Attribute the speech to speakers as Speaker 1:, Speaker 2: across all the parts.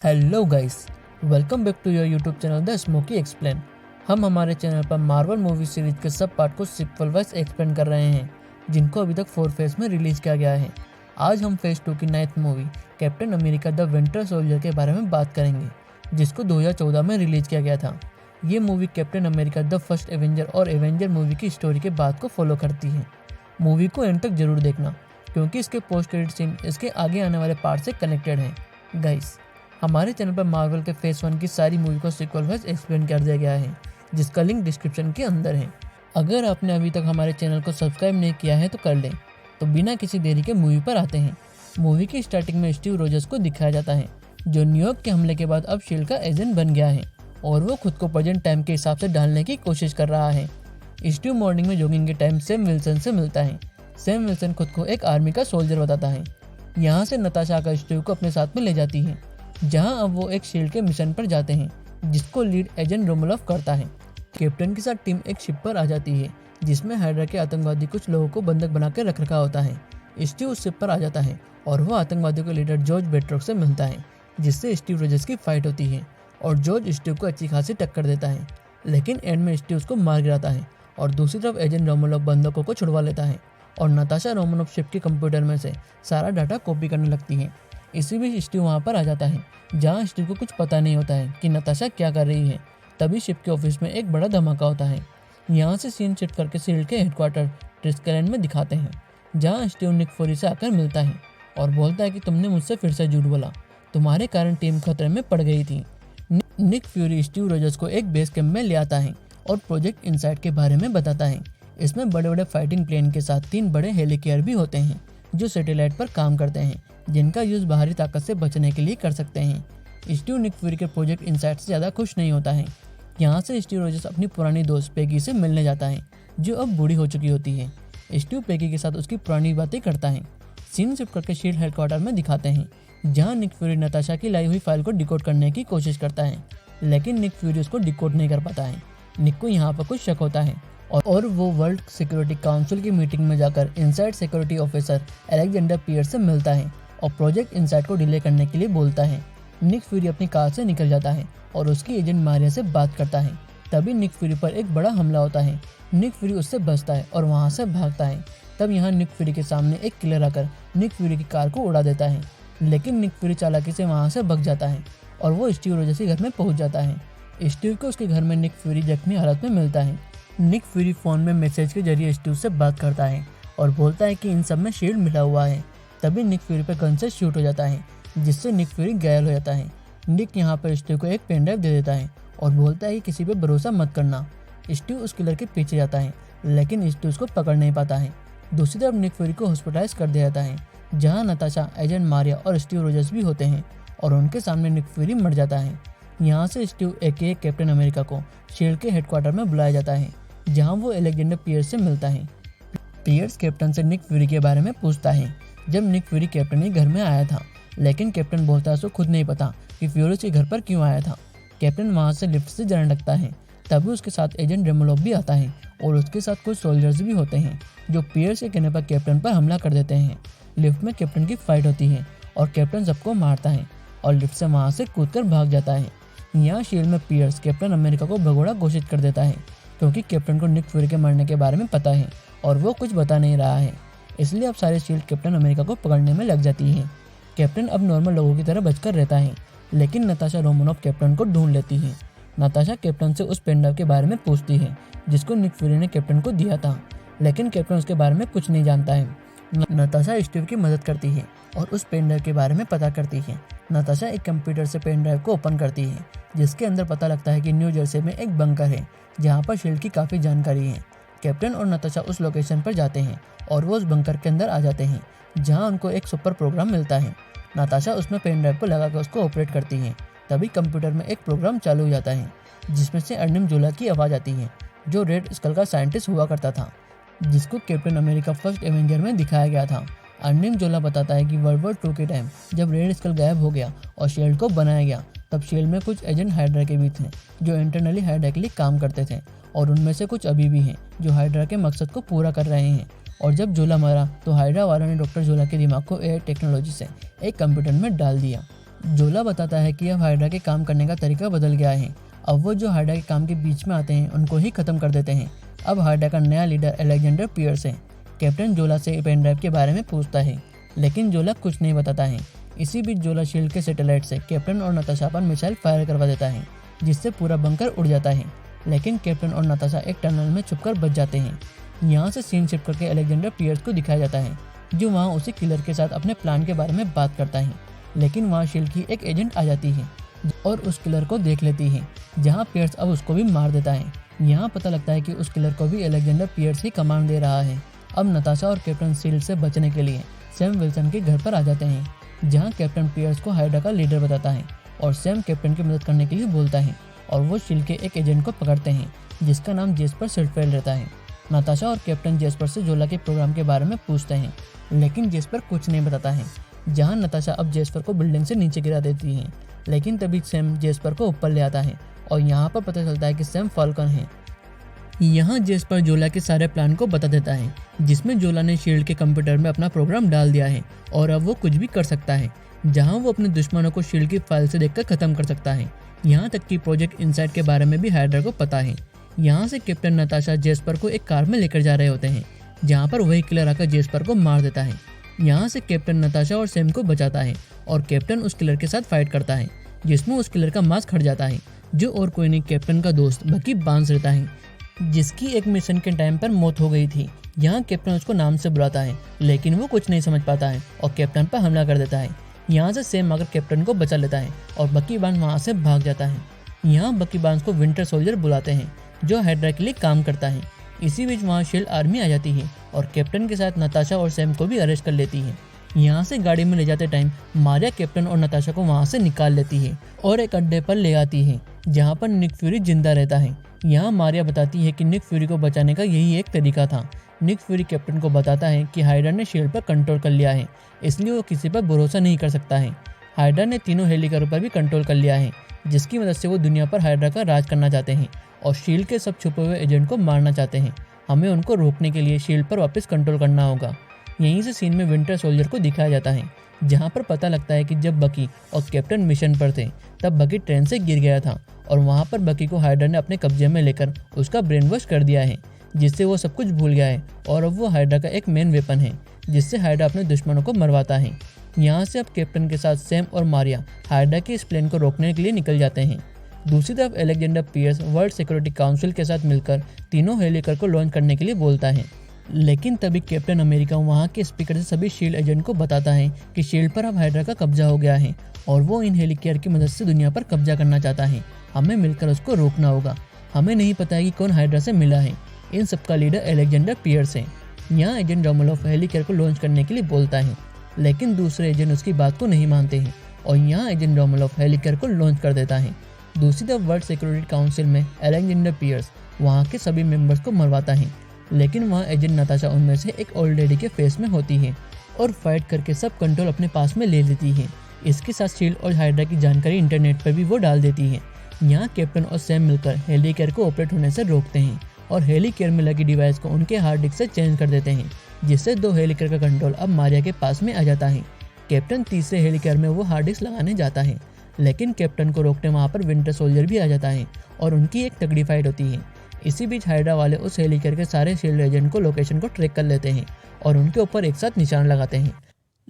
Speaker 1: Hello guys, welcome back to your YouTube channel the smoky explain. हम हमारे channel पर Marvel movie series के सब पार्ट को सीक्वल वाइज एक्सप्लेन कर रहे हैं, जिनको अभी तक 4 फेज में रिलीज किया गया है। आज हम फेज 2 की 9th movie captain America the winter soldier के बारे में बात करेंगे, जिसको 2014 में रिलीज किया गया था। ये movie captain America the first Avenger और एवेंजर मूवी की स्टोरी के बाद को फॉलो करती है। मूवी को एंड तक जरूर देखना, क्योंकि इसके पोस्ट क्रेडिट सीन इसके आगे आने वाले पार्ट से कनेक्टेड हैं। गाइस, हमारे चैनल पर मार्वल के फेज 1 की सारी मूवी को सीक्वल वाइज एक्सप्लेन कर दिया गया है, जिसका लिंक डिस्क्रिप्शन के अंदर है। अगर आपने अभी तक हमारे चैनल को सब्सक्राइब नहीं किया है तो कर लें। तो बिना किसी देरी के मूवी पर आते हैं। मूवी की स्टार्टिंग में स्टीव रोजर्स को दिखाया जाता है, जो न्यूयॉर्क के हमले के बाद अब शील्ड का एजेंट बन गया है और वो खुद को प्रेजेंट टाइम के हिसाब से ढालने की कोशिश कर रहा है। स्टीव मॉर्निंग में जॉगिंग के टाइम सैम विल्सन से मिलता है। सैम विल्सन खुद को एक आर्मी का सोल्जर बताता है। यहाँ से नताशा आकर स्टीव को अपने साथ में ले जाती है, जहां अब वो एक शील्ड के मिशन पर जाते हैं, जिसको लीड एजेंट रोमोलॉफ करता है। कैप्टन के साथ टीम एक शिप पर आ जाती है, जिसमें हाइड्रा के आतंकवादी कुछ लोगों को बंधक बना के रख रखा होता है। स्टीव उस शिप पर आ जाता है और वो आतंकवादियों के लीडर जॉर्ज बेट्रोक से मिलता है, जिससे स्टीव रोजर्स की फाइट होती है और जॉर्ज स्टीव को अच्छी खासी टक्कर देता है, लेकिन एंड में स्टीव उसको मार गिराता है और दूसरी तरफ एजेंट रोमोलॉफ बंधकों को छुड़वा लेता है और नताशा रोमोलॉफ शिप के कंप्यूटर में से सारा डाटा कॉपी करने लगती है। इसी बीच स्टीव वहाँ पर आ जाता है, जहाँ स्टीव को कुछ पता नहीं होता है कि नताशा क्या कर रही है। तभी शिप के ऑफिस में एक बड़ा धमाका होता है। यहाँ से सीन शिफ्ट करके शील्ड के हेडक्वार्टर ट्रिस्कलैंड में दिखाते हैं, जहाँ स्टीव निक फ्यूरी से आकर मिलता है और बोलता है कि तुमने मुझसे फिर से झूठ बोला, तुम्हारे कारण टीम खतरे में पड़ गई थी। निक फ्यूरी स्टीव रोजर्स को एक बेस कैंप में ले आता है और प्रोजेक्ट इनसाइट के बारे में बताता है। इसमें बड़े बड़े फाइटिंग प्लेन के साथ 3 बड़े हेलीकेयर भी होते हैं, जो सैटेलाइट पर काम करते हैं, जिनका यूज बाहरी ताकत से बचने के लिए कर सकते हैं। स्टीव निक फ्यूरी के प्रोजेक्ट इनसाइट से ज़्यादा खुश नहीं होता है। यहाँ से स्टीव रोजर्स अपनी पुरानी दोस्त पेगी से मिलने जाता है, जो अब बूढ़ी हो चुकी होती है। स्टीव पेगी के साथ उसकी पुरानी बातें करता है। सीन शिफ्ट करके शील्ड हेडक्वार्टर में दिखाते हैं, जहाँ निक फ्यूरी नताशा की लाई हुई फाइल को डिकोड करने की कोशिश करता है, लेकिन निक फ्यूरी उसको डिकोड नहीं कर पाता है। निक को यहाँ पर कुछ शक होता है और वो वर्ल्ड सिक्योरिटी काउंसिल की मीटिंग में जाकर inside security officer Alexander Pierce से मिलता है और प्रोजेक्ट इनसाइट को डिले करने के लिए बोलता है। निक फ्यूरी अपनी कार से निकल जाता है और उसकी एजेंट मारिया से बात करता है। तभी निक फ्यूरी पर एक बड़ा हमला होता है। निक फ्यूरी उससे बचता है और वहां से भागता है। तब यहाँ निक फ्यूरी के सामने एक किलर आकर निक फ्यूरी की कार को उड़ा देता है, लेकिन निक फ्यूरी चालाकी से वहां से भाग जाता है और वो स्टीव रोजर्स के घर में पहुंच जाता है। स्टीव को उसके घर में निक फ्यूरी जख्मी हालत में मिलता है। निक फ्यूरी फोन में मैसेज के जरिए स्टीव से बात करता है और बोलता है कि इन सब में शील्ड मिला हुआ है। तभी निक फ्यूरी पर गन से शूट हो जाता है, जिससे निक फ्यूरी घायल हो जाता है। निक यहाँ पर स्टीव को एक पेन ड्राइव दे देता है और बोलता है कि किसी पे भरोसा मत करना। स्टीव उस किलर के पीछे जाता है, लेकिन स्टीव उसको पकड़ नहीं पाता है। दूसरी तरफ निक फ्यूरी को हॉस्पिटलाइज कर दिया जाता है, जहाँ नताशा, एजेंट मारिया और स्टीव रोजर्स भी होते हैं और उनके सामने निक फ्यूरी मर जाता है। यहाँ से स्टीव एके कैप्टन अमेरिका को शील्ड के हेडक्वार्टर में बुलाया जाता है, जहाँ वो अलेक्जेंडर पियर्स से मिलता है। पियर्स कैप्टन से निक फ्यूरी के बारे में पूछता है, जब निक फ्यूरी कैप्टन के घर में आया था, लेकिन कैप्टन बोलता है उसको खुद नहीं पता कि फ्यूरी के घर पर क्यों आया था। कैप्टन वहां से लिफ्ट से जाने लगता है। तभी उसके साथ एजेंट रोमोलॉफ भी आता है और उसके साथ कुछ सोल्जर्स भी होते हैं, जो पियर्स के कहने पर कैप्टन पर हमला कर देते हैं। लिफ्ट में कैप्टन की फाइट होती है और कैप्टन सबको मारता है और लिफ्ट से वहां से कूदकर भाग जाता है। यहाँ शील्ड में पियर्स कैप्टन अमेरिका को भगोड़ा घोषित कर देता है, क्योंकि कैप्टन को निक फ्यूरी के मरने के बारे में पता है और वो कुछ बता नहीं रहा है। इसलिए अब सारे शील्ड कैप्टन अमेरिका को पकड़ने में लग जाती है। कैप्टन अब नॉर्मल लोगों की तरह बचकर रहता है, लेकिन नताशा रोमनॉफ कैप्टन को ढूंढ लेती है। नताशा कैप्टन से उस पेन ड्राइव के बारे में पूछती है, जिसको निक फ्यूरी ने कैप्टन को दिया था, लेकिन कैप्टन उसके बारे में कुछ नहीं जानता है। नताशा स्टीव की मदद करती है और उस पेन ड्राइव के बारे में पता करती है। नताशा एक कंप्यूटर से पेन ड्राइव को ओपन करती है, जिसके अंदर पता लगता है कि न्यू जर्सी में एक बंकर है, जहाँ पर शील्ड की काफ़ी जानकारी है। कैप्टन और नताशा उस लोकेशन पर जाते हैं और वो उस बंकर के अंदर आ जाते हैं, जहाँ उनको एक सुपर प्रोग्राम मिलता है। नताशा उसमें पेन ड्राइव को लगाकर उसको ऑपरेट करती है। तभी कंप्यूटर में एक प्रोग्राम चालू हो जाता है, जिसमें से अर्निम जोला की आवाज़ आती है, जो रेड स्कल का साइंटिस्ट हुआ करता था, जिसको कैप्टन अमेरिका फर्स्ट एवेंजर में दिखाया गया था। अर्निम जोला बताता है कि वर्ल्ड वॉर 2 के टाइम जब रेड स्कल गायब हो गया और शील्ड को बनाया गया, तब शील्ड में कुछ एजेंट हाइड्रा के भी थे, जो इंटरनली हाइड्रा के लिए काम करते थे, और उनमें से कुछ अभी भी हैं जो हाइड्रा के मकसद को पूरा कर रहे हैं। और जब जोला मरा तो हाइड्रा वालों ने डॉक्टर जोला के दिमाग को एआई टेक्नोलॉजी से एक कंप्यूटर में डाल दिया जोला बताता है कि अब हाइड्रा के काम करने का तरीका बदल गया है। अब वो जो हाइड्रा के काम के बीच में आते हैं उनको ही खत्म कर देते हैं। अब हाइड्रा का नया लीडर अलेक्जेंडर पियर्स है। कैप्टन जोला से पेन ड्राइव के बारे में पूछता है, लेकिन जोला कुछ नहीं बताता है। इसी बीच जोला शील्ड के सैटेलाइट से कैप्टन और नताशा पर मिसाइल फायर करवा देता है, जिससे पूरा बंकर उड़ जाता है। लेकिन कैप्टन और नताशा एक टनल में छुपकर बच जाते हैं। यहाँ से सीन शिफ्ट करके अलेक्जेंडर पियर्स को दिखाया जाता है, जो वहाँ उसी किलर के साथ अपने प्लान के बारे में बात करता है। लेकिन वहाँ शील्ड की एक एजेंट आ जाती है और उस किलर को देख लेती है, जहाँ पियर्स अब उसको भी मार देता है। यहाँ पता लगता है कि उस किलर को भी अलेक्जेंडर पियर्स ही कमांड दे रहा है। अब नताशा और कैप्टन शील्ड से बचने के लिए सैम विल्सन के घर पर आ जाते हैं, जहाँ कैप्टन पियर्स को हाइड्रा का लीडर बताता है और सैम कैप्टन की मदद करने के लिए बोलता है और वो शील्ड के एक एजेंट को पकड़ते हैं, जिसका नाम जेस्पर सिल्टफेल्ड रहता है। नताशा और कैप्टन जेस्पर से जोला के प्रोग्राम के बारे में पूछते हैं, लेकिन जेस्पर कुछ नहीं बताता है। जहां नताशा अब जेस्पर को बिल्डिंग से नीचे गिरा देती है, लेकिन तभी सैम जेस्पर को ऊपर ले आता है और यहाँ पर पता चलता है कि सैम फाल्कन है। यहाँ जेस्पर जोला के सारे प्लान को बता देता है, जिसमें जोला ने शील्ड के कंप्यूटर में अपना प्रोग्राम डाल दिया है और अब वो कुछ भी कर सकता है, जहाँ वो अपने दुश्मनों को शील्ड की फाइल से देखकर खत्म कर सकता है। यहाँ तक कि प्रोजेक्ट इनसाइड के बारे में भी हाइड्रा को पता है। यहाँ से कैप्टन नताशा जेस्पर को एक कार में लेकर जा रहे होते हैं, जहाँ पर वही किलर आकर जेस्पर को मार देता है। यहाँ से कैप्टन नताशा और सैम को बचाता है और कैप्टन उस किलर के साथ फाइट करता है, जिसमें उस किलर का मास्क हट जाता है, जो और कोई नहीं कैप्टन का दोस्त बकी बार्न्स रहता है, जिसकी एक मिशन के टाइम पर मौत हो गई थी। यहाँ कैप्टन उसको नाम से बुलाता है, लेकिन वो कुछ नहीं समझ पाता है और कैप्टन पर हमला कर देता है। यहाँ से सैम आकर कैप्टन को बचा लेता है और बकी बार्न्स वहाँ से भाग जाता है। यहाँ बकी बार्न्स को विंटर सोल्जर बुलाते हैं, जो हाइड्रा के लिए काम करता है। इसी बीच वहाँ शील्ड आर्मी आ जाती है और कैप्टन के साथ नताशा और सैम को भी अरेस्ट कर लेती है। यहाँ से गाड़ी में ले जाते टाइम मारिया कैप्टन और नताशा को वहाँ से निकाल लेती है और एक अड्डे पर ले आती है, जहाँ पर निक फ्यूरी जिंदा रहता है। यहाँ मारिया बताती है कि निक फ्यूरी को बचाने का यही एक तरीका था। निक फ्यूरी कैप्टन को बताता है कि हाइड्रा ने शील्ड पर कंट्रोल कर लिया है, इसलिए वो किसी पर भरोसा नहीं कर सकता है। हाइड्रा ने तीनों हेलिकॉप्टर पर भी कंट्रोल कर लिया है, जिसकी मदद से वो दुनिया पर हाइड्रा का राज करना चाहते हैं और शील्ड के सब छुपे हुए एजेंट को मारना चाहते हैं। हमें उनको रोकने के लिए शील्ड पर वापस कंट्रोल करना होगा। यहीं से सीन में विंटर सोल्जर को दिखाया जाता है, जहां पर पता लगता है कि जब बकी और कैप्टन मिशन पर थे, तब बकी ट्रेन से गिर गया था और वहां पर बकी को हाइड्रा ने अपने कब्जे में लेकर उसका ब्रेन वॉश कर दिया है, जिससे वो सब कुछ भूल गया है और अब वो हाइड्रा का एक मेन वेपन है, जिससे हाइड्रा अपने दुश्मनों को मरवाता है। यहाँ से अब कैप्टन के साथ सैम और मारिया हाइड्रा के इस प्लेन को रोकने के लिए निकल जाते हैं। दूसरी तरफ Alexander Pierce world security council के साथ मिलकर तीनों हेलिकॉप्टर को लॉन्च करने के लिए बोलता है, लेकिन तभी कैप्टन अमेरिका वहां के स्पीकर से सभी शील्ड एजेंट को बताता है कि शील्ड पर अब हाइड्रा का कब्जा हो गया है और वो इन हेलिकॉप्टर की मदद से दुनिया पर कब्जा करना चाहता है। हमें मिलकर उसको रोकना होगा। हमें नहीं पता है कि कौन हाइड्रा से मिला है। इन सबका लीडर अलेक्जेंडर पियर्स है। यहाँ एजेंट रोमोलोफ हेलिकॉप्टर को लॉन्च करने के लिए बोलता है, लेकिन दूसरे एजेंट उसकी बात को नहीं मानते हैं और यहाँ एजेंट रोमोलोफ हेलिकॉप्टर को लॉन्च कर देता है। दूसरी तरफ वर्ल्ड सिक्योरिटी काउंसिल में अलेक्जेंडर पियर्स वहाँ के सभी मेंबर्स को मरवाता है, लेकिन वहाँ एजेंट नताशा उनमें से एक ओल्ड लेडी के फेस में होती है और फाइट करके सब कंट्रोल अपने पास में ले लेती है। इसके साथ शील्ड और हाइड्रा की जानकारी इंटरनेट पर भी वो डाल देती है। यहाँ कैप्टन और सैम मिलकर हेलिकॉप्टर को ऑपरेट होने से रोकते हैं और हेलिकॉप्टर में लगी डिवाइस को उनके हार्ड डिस्क से चेंज कर देते हैं, जिससे दो हेलिकॉप्टर का कंट्रोल अब मारिया के पास में आ जाता है। कैप्टन तीसरे हेलिकॉप्टर में वो हार्ड डिस्क लगाने जाता है, लेकिन कैप्टन को रोकने वहाँ पर विंटर सोल्जर भी आ जाता है और उनकी एक तगड़ी फाइट होती है। इसी बीच हाइड्रा वाले उस हेलिकॉप्टर के सारे शील्ड एजेंट को लोकेशन को ट्रैक कर लेते हैं और उनके ऊपर एक साथ निशान लगाते हैं,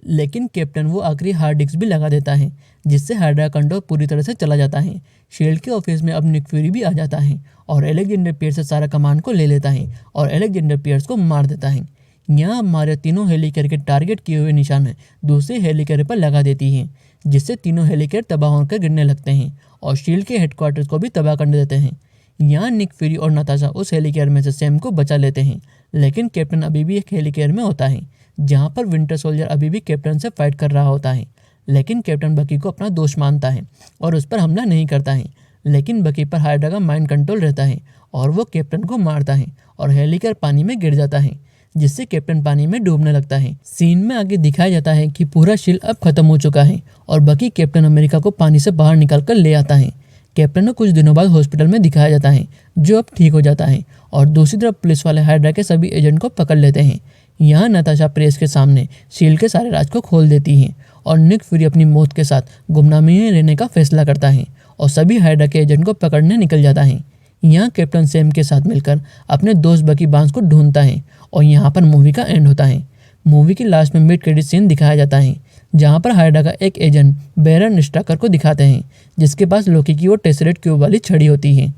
Speaker 1: लेकिन कैप्टन वो आखिरी हार्ड डिस्क भी लगा देता है, जिससे हाइड्रा कंट्रोल पूरी तरह से चला जाता है। शील्ड के ऑफिस में अब निक फ्यूरी भी आ जाता है और अलेक्जेंडर पियर्स से सारा कमांड को ले लेता है और अलेक्जेंडर पियर्स को मार देता है। यहाँ हमारे तीनों हेलिकॉप्टर के टारगेट किए हुए निशान दूसरे हेलिकॉप्टर पर लगा देती है, जिससे तीनों हेलिकॉप्टर तबाह होकर गिरने लगते हैं और शील्ड के हेडक्वार्टर्स को भी तबाह कर देते हैं। यहाँ निक फ्यूरी और नताशा उस हेलिकॉप्टर में से सैम को बचा लेते हैं, लेकिन कैप्टन अभी भी एक हेलिकॉप्टर में होता है, जहाँ पर विंटर सोल्जर अभी भी कैप्टन से फाइट कर रहा होता है। लेकिन कैप्टन बकी को अपना दोस्त मानता है और उस पर हमला नहीं करता है, लेकिन बकी पर हाइड्रा का माइंड कंट्रोल रहता है और वो कैप्टन को मारता है और हेलिकॉप्टर पानी में गिर जाता है, जिससे कैप्टन पानी में डूबने लगता है। सीन में आगे दिखाया जाता है कि पूरा शील्ड अब खत्म हो चुका है और बकी कैप्टन अमेरिका को पानी से बाहर निकाल कर ले आता है। कैप्टन को कुछ दिनों बाद हॉस्पिटल में दिखाया जाता है, जो अब ठीक हो जाता है और दूसरी तरफ पुलिस वाले हाइड्रा के सभी एजेंट को पकड़ लेते हैं। यहाँ नताशा प्रेस के सामने शील्ड के सारे राज को खोल देती हैं और निक फ्यूरी अपनी मौत के साथ गुमनामी में रहने का फैसला करता है और सभी हाइड्रा के एजेंट को पकड़ने निकल जाता है। यहाँ कैप्टन सैम के साथ मिलकर अपने दोस्त बकी बार्न्स को ढूंढता है और यहाँ पर मूवी का एंड होता है। मूवी के लास्ट में मिड क्रेडिट सीन दिखाया जाता है जहाँ पर हाइड्रा का एक एजेंट बैरन स्ट्राकर को दिखाते हैं जिसके पास लोकी की वो टेसरेट क्यूब वाली छड़ी होती है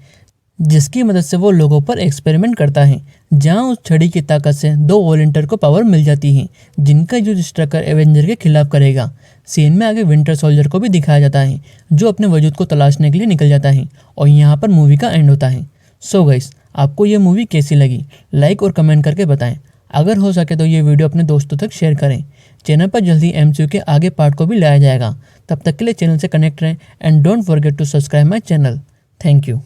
Speaker 1: जिसकी मदद से वो लोगों पर एक्सपेरिमेंट करता है। जहाँ उस छड़ी की ताकत से 2 वॉलंटियर को पावर मिल जाती है जिनका यूज स्ट्राकर एवेंजर के खिलाफ करेगा। सीन में आगे विंटर सोल्जर को भी दिखाया जाता है जो अपने वजूद को तलाशने के लिए निकल जाता है और यहाँ पर मूवी का एंड होता है। सो गाइस, आपको ये मूवी कैसी लगी लाइक और कमेंट करके बताएं। अगर हो सके तो ये वीडियो अपने दोस्तों तक शेयर करें। चैनल पर जल्दी एमसीयू के आगे पार्ट को भी लाया जाएगा। तब तक के लिए चैनल से कनेक्ट रहें and don't forget to subscribe my channel. Thank you.